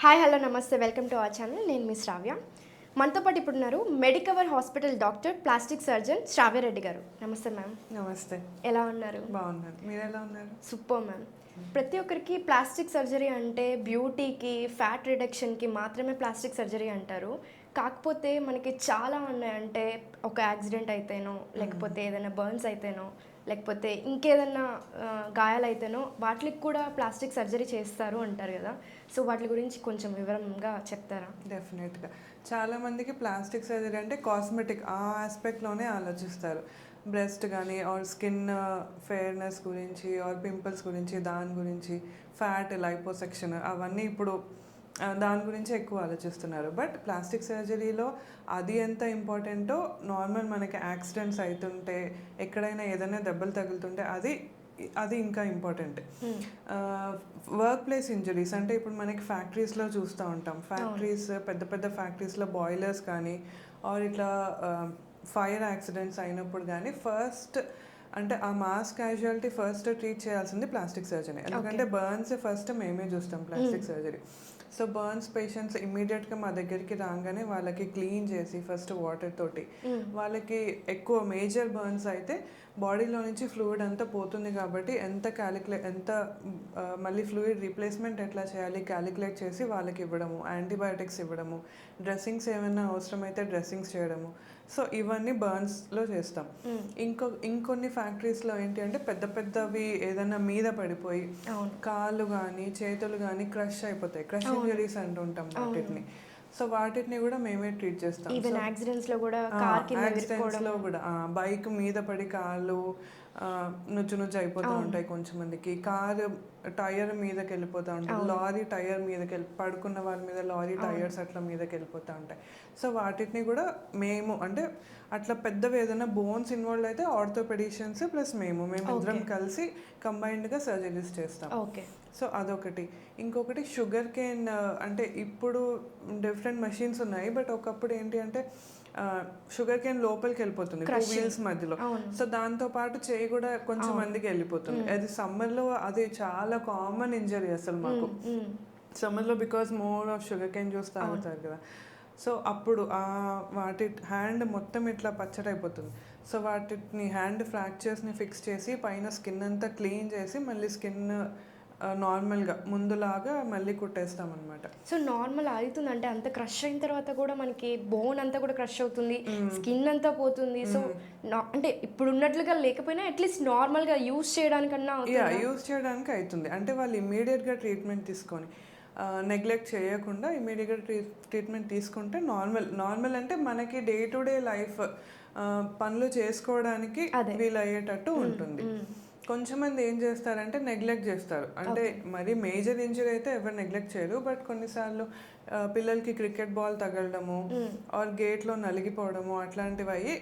Hi hello namaste welcome to our channel. నేను మీ శ్రావ్య. మనతో పాటు ఇప్పుడు ఉన్నారు Medicover hospital doctor plastic surgeon Shravya Reddy గారు. నమస్తే మ్యామ్. నమస్తే. ఎలా ఉన్నారు? బాగున్నాను. మీరు ఎలా ఉన్నారు? Super ma'am. ప్రతి ఒక్కరికి ప్లాస్టిక్ సర్జరీ అంటే బ్యూటీకి, ఫ్యాట్ రిడక్షన్కి మాత్రమే ప్లాస్టిక్ సర్జరీ అంటారు. కాకపోతే మనకి చాలా ఉన్నాయి. అంటే ఒక యాక్సిడెంట్ అయితేనో, లేకపోతే ఏదైనా బర్న్స్ అయితేనో, లేకపోతే ఇంకేదన్నా గాయాలైతేనో వాటికి కూడా ప్లాస్టిక్ సర్జరీ చేస్తారు అంటారు కదా. సో వాటి గురించి కొంచెం వివరంగా చెప్తారా? డెఫినెట్గా. చాలామందికి ప్లాస్టిక్ సర్జరీ అంటే కాస్మెటిక్ ఆ ఆస్పెక్ట్లోనే ఆలోచిస్తారు. బ్రెస్ట్ కానీ ఆర్ స్కిన్ ఫెయిర్నెస్ గురించి ఆర్ పింపుల్స్ గురించి, దాని గురించి ఫ్యాట్ లైపోసెక్షన్ అవన్నీ ఇప్పుడు దాని గురించి ఎక్కువ ఆలోచిస్తున్నారు. బట్ ప్లాస్టిక్ సర్జరీలో అది ఎంత ఇంపార్టెంటో నార్మల్ మనకి యాక్సిడెంట్స్ అవుతుంటే, ఎక్కడైనా ఏదైనా దెబ్బలు తగులుతుంటే అది ఇంకా ఇంపార్టెంట్. వర్క్ ప్లేస్ ఇంజరీస్ అంటే ఇప్పుడు మనకి ఫ్యాక్టరీస్లో చూస్తూ ఉంటాం. ఫ్యాక్టరీస్ పెద్ద పెద్ద ఫ్యాక్టరీస్లో బాయిలర్స్ కానీ ఆర్ ఇట్లా ఫైర్ యాక్సిడెంట్స్ అయినప్పుడు కానీ ఫస్ట్ అంటే ఆ మాస్ క్యాజువాలిటీ ఫస్ట్ ట్రీట్ చేయాల్సింది ప్లాస్టిక్ సర్జరీ. ఎందుకంటే బర్న్స్ ఫస్ట్ మేమే చూస్తాం plastic surgery. So burns patients ఇమ్మీడియట్గా మా దగ్గరికి రాగానే వాళ్ళకి క్లీన్ చేసి ఫస్ట్ వాటర్ తోటి, వాళ్ళకి ఎక్కువ మేజర్ బర్న్స్ అయితే బాడీలో నుంచి ఫ్లూయిడ్ అంతా పోతుంది కాబట్టి ఎంత మళ్ళీ ఫ్లూయిడ్ రీప్లేస్మెంట్ ఎట్లా చేయాలి క్యాలిక్యులేట్ చేసి వాళ్ళకి ఇవ్వడము, యాంటీబయాటిక్స్ ఇవ్వడము, డ్రెస్సింగ్స్ ఏమైనా అవసరమైతే డ్రెస్సింగ్స్ చేయడము. సో ఇవన్నీ బర్న్స్లో చేస్తాం. ఇంకొన్ని ఫ్యాక్టరీస్లో ఏంటి అంటే పెద్ద పెద్దవి ఏదైనా మీద పడిపోయి కాళ్ళు కానీ చేతులు కానీ క్రష్ అయిపోతాయి. క్రష్ ఇంజరీస్ అంటుంటాం వాటిని. సో వాటిని కూడా మేమే ట్రీట్ చేస్తాం. యాక్సిడెంట్స్లో కూడా బైక్ మీద పడి కాళ్ళు నుజ్జు అయిపోతూ ఉంటాయి. కొంచెం మందికి కారు టైర్ మీదకి వెళ్ళిపోతూ ఉంటుంది, లారీ టైర్ మీదకి పడుకున్న వాళ్ళ మీద లారీ టైర్స్ అట్లా మీదకి వెళ్ళిపోతూ ఉంటాయి. సో వాటిని కూడా మేము అంటే అట్లా పెద్దవి ఏదైనా బోన్స్ ఇన్వాల్వ్ అయితే ఆర్థోపెడిషియన్స్ ప్లస్ మేమిద్దరం కలిసి కంబైన్డ్గా సర్జరీస్ చేస్తాం. సో అదొకటి. ఇంకొకటి షుగర్ కేన్ అంటే ఇప్పుడు డిఫరెంట్ మెషిన్స్ ఉన్నాయి. బట్ ఒకప్పుడు ఏంటి అంటే షుగర్ కేన్ లోపలికి వెళ్ళిపోతుంది వీల్స్ మధ్యలో. సో దాంతో పాటు చేయి కూడా కొంచెం మందికి వెళ్ళిపోతుంది. అది సమ్మర్లో అది చాలా కామన్ ఇంజరీ అసలు మాకు సమ్మర్లో, because more of sugar cane juice తాగుతారు కదా. సో అప్పుడు వాటి హ్యాండ్ మొత్తం ఇట్లా పచ్చడైపోతుంది. సో వాటిని హ్యాండ్ ఫ్రాక్చర్స్ని ఫిక్స్ చేసి పైన స్కిన్ అంతా క్లీన్ చేసి మళ్ళీ స్కిన్ నార్మల్గా ముందులాగా మళ్ళీ కుట్టేస్తాం అనమాట. సో నార్మల్ అవుతుంది అంటే అంత క్రష్ అయిన తర్వాత కూడా మనకి బోన్ అంతా కూడా క్రష్ అవుతుంది, స్కిన్ అంతా పోతుంది. సో అంటే ఇప్పుడు ఉన్నట్లుగా లేకపోయినా అట్లీస్ట్ నార్మల్గా యూజ్ చేయడానికన్నా యూజ్ చేయడానికి అవుతుంది. అంటే వాళ్ళు ఇమీడియట్గా ట్రీట్మెంట్ తీసుకొని నెగ్లెక్ట్ చేయకుండా ఇమీడియట్గా ట్రీట్మెంట్ తీసుకుంటే నార్మల్ అంటే మనకి డే టు డే లైఫ్ పనులు చేసుకోవడానికి వీలయ్యేటట్టు ఉంటుంది. కొంచెం మంది ఏం చేస్తారంటే నెగ్లెక్ట్ చేస్తారు. అంటే మరి మేజర్ ఇంజరీ అయితే ఎవరు నెగ్లెక్ట్ చేయరు. బట్ కొన్నిసార్లు పిల్లలకి క్రికెట్ బాల్ తగలడము ఆర్ గేట్లో నలిగిపోవడము అట్లాంటివి అయ్యి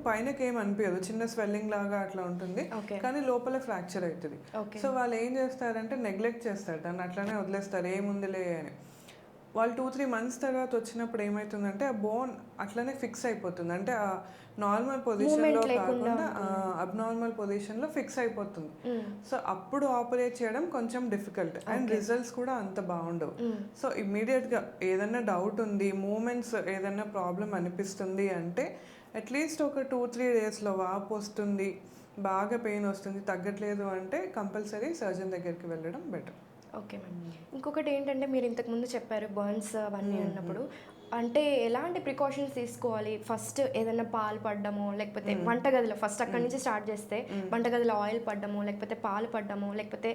పైనకి ఏం అనిపించదు, చిన్న స్వెల్లింగ్ లాగా అట్లా ఉంటుంది, కానీ లోపల ఫ్రాక్చర్ అవుతుంది. సో వాళ్ళు ఏం చేస్తారంటే నెగ్లెక్ట్ చేస్తారు, దాన్ని అట్లానే వదిలేస్తారు ఏముందిలే అని. వాళ్ళు 2-3 months తర్వాత వచ్చినప్పుడు ఏమవుతుందంటే ఆ బోన్ అట్లనే ఫిక్స్ అయిపోతుంది. అంటే ఆ నార్మల్ పొజిషన్లో కాకుండా అబ్నార్మల్ పొజిషన్లో ఫిక్స్ అయిపోతుంది. సో అప్పుడు ఆపరేట్ చేయడం కొంచెం డిఫికల్ట్ అండ్ రిజల్ట్స్ కూడా అంత బాగుండవు. సో ఇమ్మీడియట్గా ఏదైనా డౌట్ ఉంది, మూమెంట్స్ ఏదైనా ప్రాబ్లం అనిపిస్తుంది అంటే అట్లీస్ట్ ఒక 2-3 daysలో వాపు వస్తుంది, బాగా పెయిన్ వస్తుంది, తగ్గట్లేదు అంటే కంపల్సరీ సర్జన్ దగ్గరికి వెళ్ళడం బెటర్. Okay ma'am. ఇంకొకటి ఏంటంటే మీరు ఇంతకుముందు చెప్పారు బర్న్స్ అవన్నీ అన్నప్పుడు అంటే ఎలాంటి ప్రికాషన్స్ తీసుకోవాలి? ఫస్ట్ ఏదైనా పాలు పడ్డమో, లేకపోతే వంటగదిలో ఫస్ట్ అక్కడి నుంచి స్టార్ట్ చేస్తే వంటగదిలో ఆయిల్ పడ్డమో, లేకపోతే పాలు పడ్డమో, లేకపోతే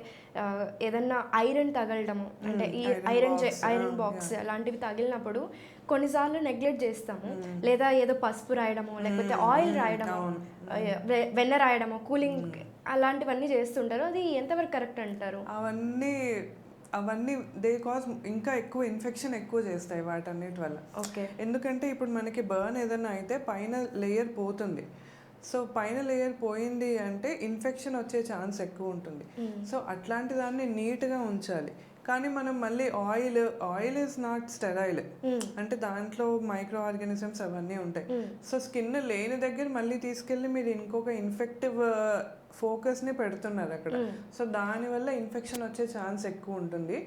ఏదన్నా ఐరన్ తగలడము, అంటే ఈ ఐరన్ బాక్స్ అలాంటివి తగిలినప్పుడు కొన్నిసార్లు నెగ్లెక్ట్ చేస్తాము. లేదా ఏదో పసుపు రాయడము, లేకపోతే ఆయిల్ రాయడము, వెన్న రాయడము, కూలింగ్ అలాంటివన్నీ చేస్తుంటారు. అది ఎంతవరకు కరెక్ట్ అంటారు? అవన్నీ దే కాజ్ ఇంకా ఎక్కువ ఇన్ఫెక్షన్ ఎక్కువ చేస్తాయి వాటన్నిటి వల్ల. ఎందుకంటే ఇప్పుడు మనకి బర్న్ ఏదైనా అయితే పైన లేయర్ పోతుంది. సో పైన లేయర్ పోయింది అంటే ఇన్ఫెక్షన్ వచ్చే ఛాన్స్ ఎక్కువ ఉంటుంది. సో అట్లాంటి దాన్ని నీట్గా ఉంచాలి. కానీ మనం మళ్ళీ ఆయిల్ ఈజ్ నాట్ స్టెరైల్, అంటే దాంట్లో మైక్రో ఆర్గానిజమ్స్ అవన్నీ ఉంటాయి. సో స్కిన్ లేని దగ్గర మళ్ళీ తీసుకెళ్ళి మీరు ఇంకొక ఇన్ఫెక్టివ్ ఫోకస్ని పెడుతున్నారు అక్కడ. సో దానివల్ల ఇన్ఫెక్షన్ వచ్చే ఛాన్స్ ఎక్కువ ఉంటుంది.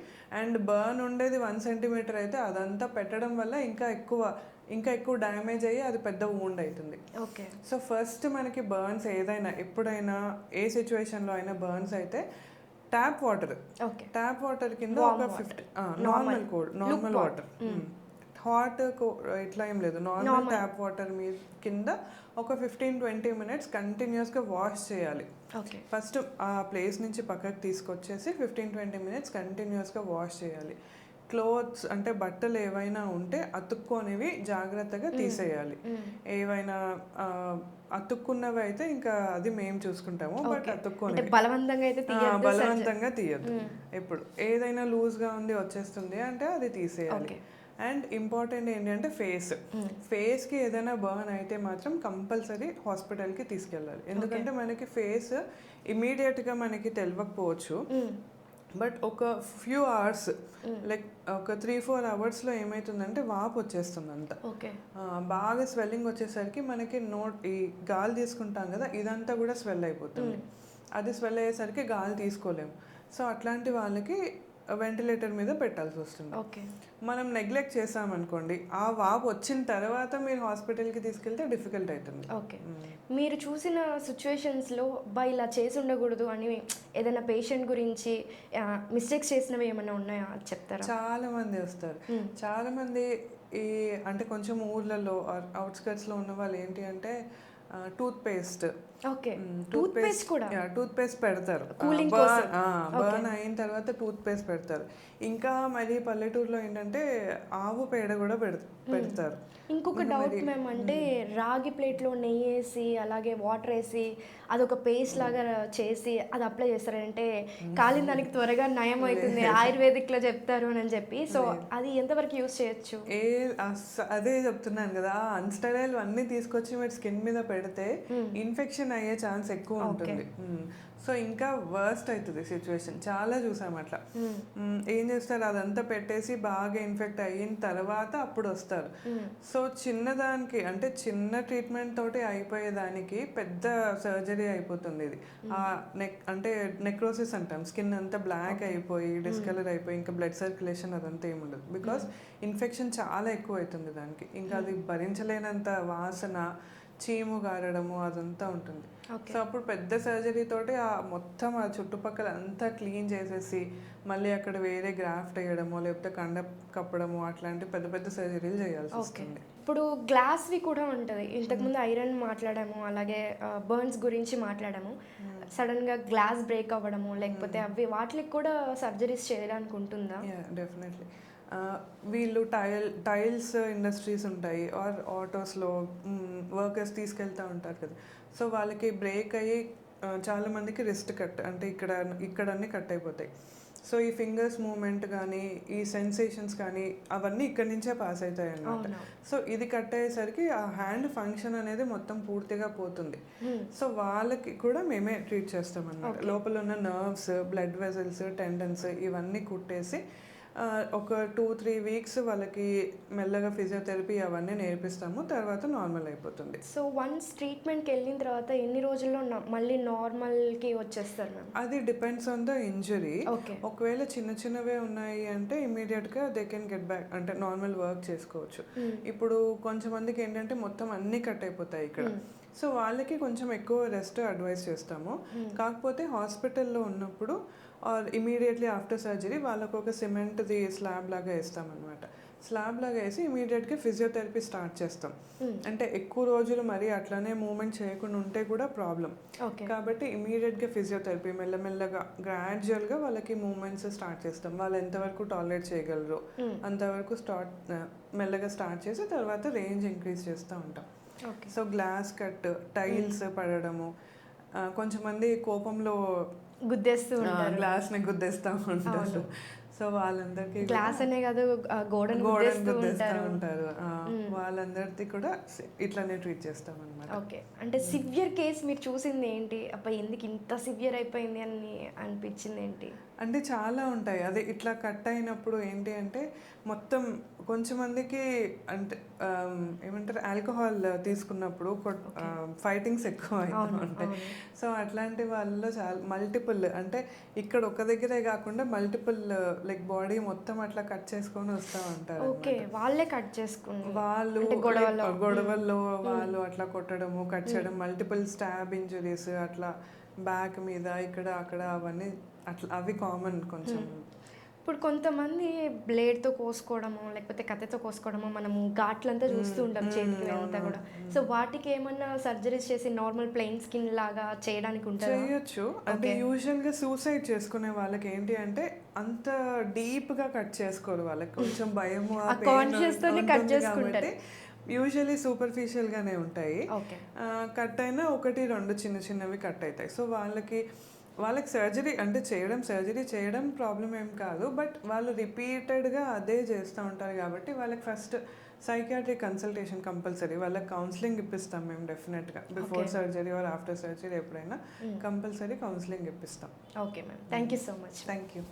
అండ్ బర్న్ ఉండేది 1 సెంటీమీటర్ అయితే అదంతా పెట్టడం వల్ల ఇంకా ఎక్కువ డ్యామేజ్ అయ్యి అది పెద్ద వూండ్ అవుతుంది. ఓకే. సో ఫస్ట్ మనకి బర్న్స్ ఎప్పుడైనా ఏ సిచ్యువేషన్లో అయినా బర్న్స్ అయితే ట్యాప్ వాటర్ కింద ఒక 50 నార్మల్ వాటర్, హాట్ ఇట్లా ఏం లేదు, నార్మల్ ట్యాప్ వాటర్ మీద కింద ఒక 15-20 మినిట్స్ కంటిన్యూస్గా వాష్ చేయాలి. ఫస్ట్ ఆ ప్లేస్ నుంచి పక్కకు తీసుకొచ్చేసి 15-20 మినిట్స్ కంటిన్యూస్గా వాష్ చేయాలి. క్లోత్స్ అంటే బట్టలు ఏవైనా ఉంటే అతుక్కోనివి జాగ్రత్తగా తీసేయాలి. ఏవైనా అతుక్కున్నవి అయితే ఇంకా అది మేము చూసుకుంటాము, బట్ అతుక్కోనివి బలవంతంగా తీయద్దు. ఎప్పుడు ఏదైనా లూజ్గా ఉంది వచ్చేస్తుంది అంటే అది తీసేయాలి. అండ్ ఇంపార్టెంట్ ఏంటంటే ఫేస్కి ఏదైనా బర్న్ అయితే మాత్రం కంపల్సరీ హాస్పిటల్కి తీసుకెళ్ళాలి. ఎందుకంటే మనకి ఫేస్ ఇమీడియట్గా మనకి తెలియకపోవచ్చు, బట్ ఒక ఫ్యూ అవర్స్ లైక్ ఒక 3-4 అవర్స్లో ఏమవుతుందంటే వాపు వచ్చేస్తుంది అంతా. బాగా స్వెల్లింగ్ వచ్చేసరికి మనకి ఈ గాలి తీసుకుంటాం కదా, ఇదంతా కూడా స్వెల్ అయిపోతుంది. అది స్వెల్ అయ్యేసరికి గాలి తీసుకోలేము. సో అట్లాంటి వాళ్ళకి వెంటిలేటర్ మీద పెట్టాల్సి వస్తుంది. మనం నెగ్లెక్ట్ చేసామనుకోండి, ఆ వాపు వచ్చిన తర్వాత మీరు హాస్పిటల్కి తీసుకెళ్తే డిఫికల్ట్ అవుతుంది. మీరు చూసిన సిచ్యువేషన్స్లో ఇలా చేసి ఉండకూడదు అని ఏదైనా పేషెంట్ గురించి మిస్టేక్స్ చేసినవి ఏమైనా ఉన్నాయా చెప్తారా? చాలా మంది వస్తారు. చాలా మంది అంటే కొంచెం ఊర్లలో అవుట్స్కట్స్లో ఉన్న వాళ్ళు ఏంటి అంటే టూత్ పేస్ట్ పెడతారు, బర్న్ అయిన తర్వాత టూత్ పేస్ట్ పెడతారు. ఇంకా మరి పల్లెటూరులో ఏంటంటే ఆవు పేడ కూడా పెడతారు. ఇంకొక డౌట్ మ్యామ్, అంటే రాగి ప్లేట్లో నెయ్యి వేసి అలాగే వాటర్ వేసి అదొక పేస్ట్ లాగా చేసి అది అప్లై చేస్తారంటే కాలిన దానికి త్వరగా నయం అవుతుంది ఆయుర్వేదిక్లో చెప్తారు అని చెప్పి. సో అది ఎంతవరకు యూస్ చేయొచ్చు? అదే చెప్తున్నాను కదా, అన్స్టెరైల్ అన్నీ తీసుకొచ్చి మీరు స్కిన్ మీద పెడితే ఇన్ఫెక్షన్ అయ్యే ఛాన్స్ ఎక్కువ ఉంటుంది. సో ఇంకా వర్స్ట్ అవుతుంది సిచ్యువేషన్. చాలా చూసాం అట్లా. ఏం చేస్తారు, అదంతా పెట్టేసి బాగా ఇన్ఫెక్ట్ అయిన తర్వాత అప్పుడు వస్తారు. సో చిన్నదానికి అంటే చిన్న ట్రీట్మెంట్ తోటి అయిపోయేదానికి పెద్ద సర్జరీ అయిపోతుంది ఇది. అంటే నెక్రోసిస్ అంటాం, స్కిన్ అంతా బ్లాక్ అయిపోయి డిస్కలర్ అయిపోయి ఇంకా బ్లడ్ సర్క్యులేషన్ అదంతా ఏముండదు. బికాస్ ఇన్ఫెక్షన్ చాలా ఎక్కువ అవుతుంది దానికి. ఇంకా అది భరించలేనంత వాసన, చీము గారడము అదంతా ఉంటుంది. సో అప్పుడు పెద్ద సర్జరీ తోటి మొత్తం ఆ చుట్టుపక్కల అంతా క్లీన్ చేసేసి మళ్ళీ అక్కడ వేరే గ్రాఫ్ట్ వేయడము లేకపోతే కండ కప్పడము అట్లాంటి పెద్ద పెద్ద సర్జరీలు చేయాల్సి వస్తుంది. ఇప్పుడు గ్లాస్వి కూడా ఉంటుంది. ఇంతకుముందు ఐరన్ మాట్లాడాము, అలాగే బర్న్స్ గురించి మాట్లాడాము. సడన్గా గ్లాస్ బ్రేక్ అవ్వడము లేకపోతే అవి వాటికి కూడా సర్జరీస్ చేయడానికి ఉంటుందా? డెఫినెట్లీ. వీళ్ళు టైల్స్ ఇండస్ట్రీస్ ఉంటాయి ఆర్ ఆటోస్లో వర్కర్స్ తీసుకెళ్తూ ఉంటారు కదా. సో వాళ్ళకి బ్రేక్ అయ్యి చాలామందికి రిస్ట్ కట్ అంటే ఇక్కడ అన్నీ కట్ అయిపోతాయి. సో ఈ ఫింగర్స్ మూమెంట్ కానీ ఈ సెన్సేషన్స్ కానీ అవన్నీ ఇక్కడి నుంచే పాస్ అవుతాయి అన్నమాట. సో ఇది కట్ అయ్యేసరికి ఆ హ్యాండ్ ఫంక్షన్ అనేది మొత్తం పూర్తిగా పోతుంది. సో వాళ్ళకి కూడా మేమే ట్రీట్ చేస్తాం అన్నమాట. లోపల ఉన్న నర్వ్స్, బ్లడ్ వెజల్స్, టెండన్స్ ఇవన్నీ కుట్టేసి ఒక 2-3 వీక్స్ వాళ్ళకి మెల్లగా ఫిజియోథెరపీ అవన్నీ నేర్పిస్తాము. తర్వాత నార్మల్ అయిపోతుంది. సో వన్స్ ట్రీట్మెంట్కి వెళ్ళిన తర్వాత ఎన్ని రోజుల్లో మళ్ళీ నార్మల్కి వచ్చేస్తారు మ్యామ్? అది డిపెండ్స్ ఆన్ ద ఇంజరీ. ఒకవేళ చిన్నవే ఉన్నాయి అంటే ఇమీడియట్గా దే కెన్ గెట్ బ్యాక్, అంటే నార్మల్ వర్క్ చేసుకోవచ్చు. ఇప్పుడు కొంచెమందికి ఏంటంటే మొత్తం అన్నీ కట్ అయిపోతాయి ఇక్కడ. సో వాళ్ళకి కొంచెం ఎక్కువ రెస్ట్ అడ్వైస్ చేస్తాము. కాకపోతే హాస్పిటల్లో ఉన్నప్పుడు ఆర్ ఇమీడియట్లీ ఆఫ్టర్ సర్జరీ వాళ్ళకు ఒక సిమెంట్ది స్లాబ్ లాగా వేస్తామన్నమాట. స్లాబ్ లాగా వేసి ఇమీడియట్గా ఫిజియోథెరపీ స్టార్ట్ చేస్తాం. అంటే ఎక్కువ రోజులు మరి అట్లానే మూమెంట్ చేయకుండా ఉంటే కూడా ప్రాబ్లం. కాబట్టి ఇమీడియట్గా ఫిజియోథెరపీ మెల్లమెల్లగా గ్రాడ్యువల్గా వాళ్ళకి మూమెంట్స్ స్టార్ట్ చేస్తాం. వాళ్ళు ఎంతవరకు టాలరేట్ చేయగలరు అంతవరకు మెల్లగా స్టార్ట్ చేసి తర్వాత రేంజ్ ఇంక్రీజ్ చేస్తూ ఉంటాం. సో గ్లాస్ కట్, టైల్స్ పడడము, కొంచెమంది కోపంలో గ్లాస్ని గుద్దేస్తూ ఉంటారు. సో వాళ్ళందరికీ గ్లాస్ అనే కాదు గోడను గుద్దేస్తూ ఉంటారు. వాళ్ళందరికీ కూడా ఇట్లానే ట్రీట్ చేస్తాం అన్నమాట. ఓకే. అంటే సివియర్ కేస్ మీరు చూసింది ఏంటి? అబ్బా ఎందుకు ఇంత సివియర్ అయిపోయింది అని అనిపించింది ఏంటి? అంటే చాలా ఉంటాయి. అదే ఇట్లా కట్ అయినప్పుడు ఏంటి అంటే మొత్తం కొంచెం మందికి అంటే ఏమంటారు ఆల్కహాల్ తీసుకున్నప్పుడు ఫైటింగ్స్ ఎక్కువ అవుతూ ఉంటాయి. సో అట్లాంటి వాళ్ళలో చాలా మల్టిపుల్ అంటే ఇక్కడ ఒక దగ్గరే కాకుండా మల్టిపుల్ లైక్ బాడీ మొత్తం అట్లా కట్ చేసుకొని వస్తూ ఉంటారు. ఓకే, వాళ్ళే కట్ చేసుకుని వాళ్ళు అంటే గొడవలో గొడవల్లో వాళ్ళు అట్లా కొట్టడము కట్ చేయడం మల్టిపుల్ స్టాబ్ ఇంజరీస్ అట్లా బ్యాక్ మీద ఇక్కడ అక్కడ అవన్నీ అట్లా అవి కామన్ కొంచెం. ఇప్పుడు కొంతమంది బ్లేడ్తో కోసుకోవడము లేకపోతే కత్తితో కోసుకోవడము మనము ఘాట్లంతా చూస్తూ ఉంటాం చేతికి అంతా కూడా. సో వాటికి ఏమన్నా సర్జరీస్ చేసి నార్మల్ ప్లెయిన్ స్కిన్ లాగా చేయడానికి ఉంటుంది? చేయొచ్చు. అంటే యూజువల్గా సూసైడ్ చేసుకునే వాళ్ళకి ఏంటి అంటే అంత డీప్గా కట్ చేసుకోరు, వాళ్ళకి కొంచెం భయము ఆ కాన్షియస్ తోనే కట్ చేసుకుంటారు. యూజువలీ సూపర్ఫిషియల్గానే ఉంటాయి. ఓకే, కట్ అయినా 1-2 చిన్న చిన్నవి కట్ అవుతాయి. సో వాళ్ళకి సర్జరీ అంటే సర్జరీ చేయడం ప్రాబ్లం ఏం కాదు. బట్ వాళ్ళు రిపీటెడ్గా అదే చేస్తూ ఉంటారు కాబట్టి వాళ్ళకి ఫస్ట్ సైకియాట్రిక్ కన్సల్టేషన్ కంపల్సరీ. వాళ్ళకి కౌన్సిలింగ్ ఇప్పిస్తాం మేము డెఫినెట్గా before surgery or after surgery ఎప్పుడైనా కంపల్సరీ కౌన్సిలింగ్ ఇప్పిస్తాం. Okay ma'am, thank you so much. Thank you.